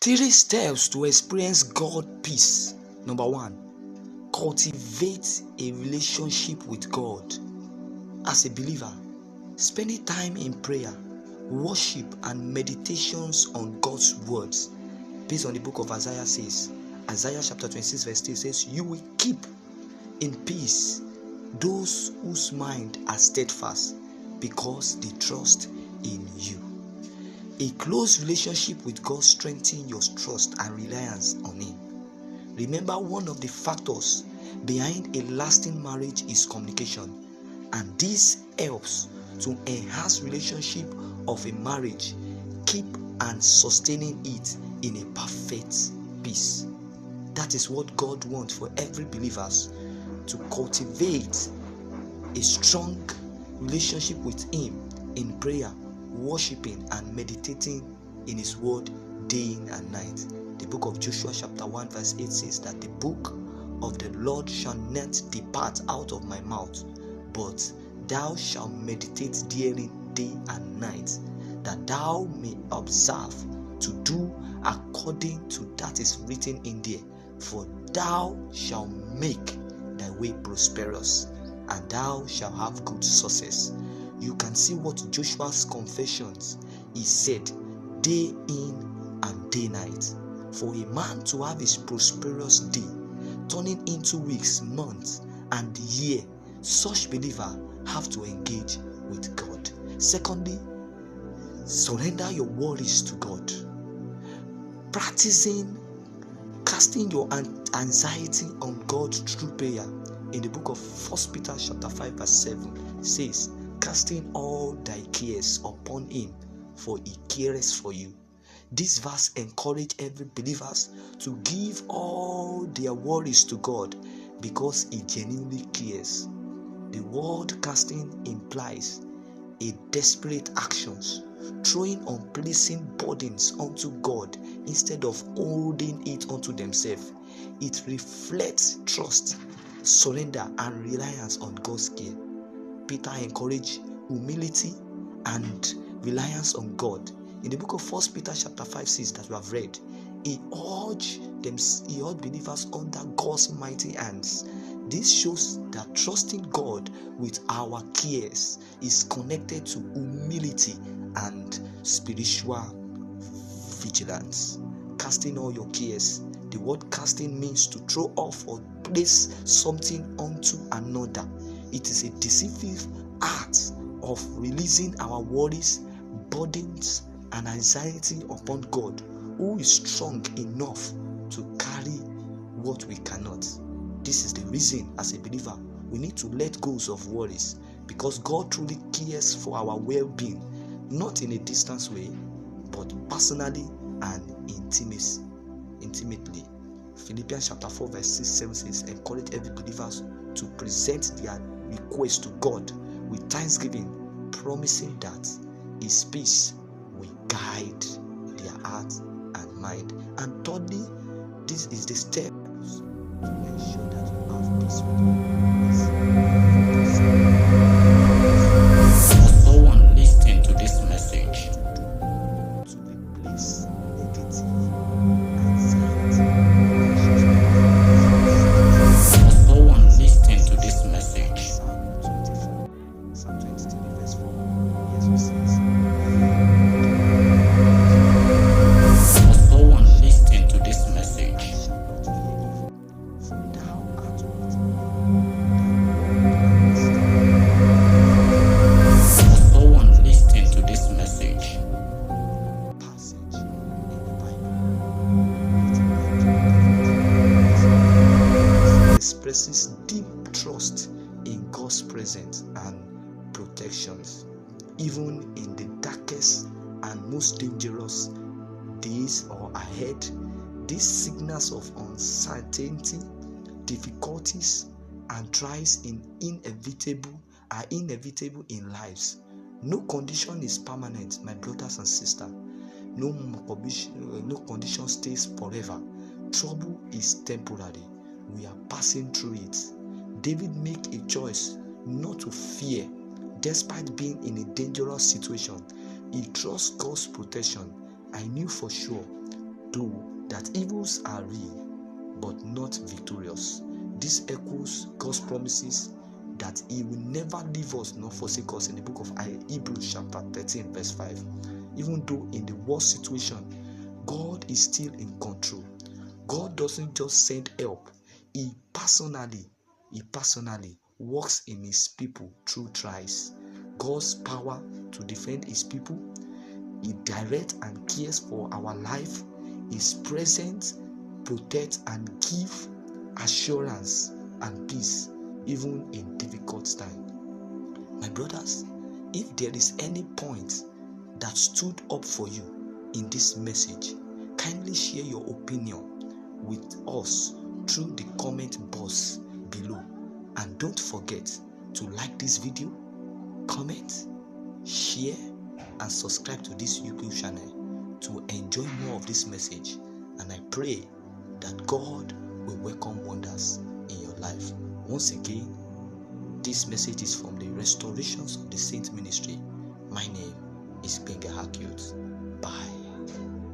3 steps to experience God peace. Number 1, cultivate a relationship with God. As a believer, spending time in prayer, worship, and meditations on God's words, based on the book of Isaiah says, Isaiah chapter 26 verse 3 says, you will keep in peace those whose mind are steadfast because they trust in you. A close relationship with God strengthens your trust and reliance on Him. Remember, one of the factors behind a lasting marriage is communication, and this helps to enhance relationship of a marriage, keep and sustaining it in a perfect peace. That is what God wants for every believer, to cultivate a strong relationship with Him in prayer, worshiping and meditating in His word day in and night. The book of Joshua chapter 1 verse 8 says that the book of the Lord shall not depart out of my mouth, but thou shalt meditate therein day and night, that thou may observe to do according to that is written in there. For thou shalt make thy way prosperous, and thou shalt have good success. You can see what Joshua's confessions, he said day in and day night. For a man to have his prosperous day turning into weeks, months, and year, such believer have to engage with God. Secondly, surrender your worries to God. Practicing casting your anxiety on God through prayer. In the book of 1 Peter chapter 5 verse 7 says, casting all thy cares upon Him, for He cares for you. This verse encourages every believer to give all their worries to God because He genuinely cares. The word casting implies a desperate actions, throwing unpleasing burdens onto God instead of holding it onto themselves. It reflects trust, surrender, and reliance on God's care. Peter encouraged humility and reliance on God. In the book of 1 Peter chapter 5 6 that we have read, he urged believers under God's mighty hands. This shows that trusting God with our cares is connected to humility and spiritual vigilance. Casting all your cares. The word casting means to throw off or place something onto another. It is a decisive act of releasing our worries, burdens, and anxiety upon God, who is strong enough to carry what we cannot. This is the reason, as a believer, we need to let go of worries, because God truly cares for our well-being, not in a distant way, but personally and intimately. Philippians chapter 4 verse 6-7 says, encourage every believer to present their request to God with thanksgiving, promising that His peace will guide their heart and mind. And thirdly, this is the step to ensure that you have peace with God. Someone listening to this message To replace negative anxiety. Someone listening to this message Psalm 23 verse 4. Yes, we says, Someone listening to this message shall not fear evil, for thou art with me. Someone listening to this message Passage in the Bible written by expresses deep trust in God's presence and protections, even in the darkest and most dangerous days or ahead. These signals of uncertainty, difficulties, and trials are inevitable in lives. No condition is permanent, my brothers and sisters. No condition stays forever. Trouble is temporary. We are passing through it. David made a choice not to fear, despite being in a dangerous situation. He trusts God's protection. I knew for sure though that evils are real but not victorious. This echoes God's promises that He will never leave us nor forsake us in the book of Hebrews chapter 13 verse 5. Even though in the worst situation, God is still in control. God doesn't just send help. He personally works in His people through trials. God's power to defend His people, He directs and cares for our life, His presence, protect and give assurance and peace even in difficult times. My brothers, if there is any point that stood up for you in this message, kindly share your opinion with us through the comment box below, and don't forget to like this video, comment, share and subscribe to this YouTube channel to enjoy more of this message. And I pray that God will welcome wonders in your life. Once again, this message is from the Restorations of the Saint Ministry. My name is Benga Hakyut. Bye.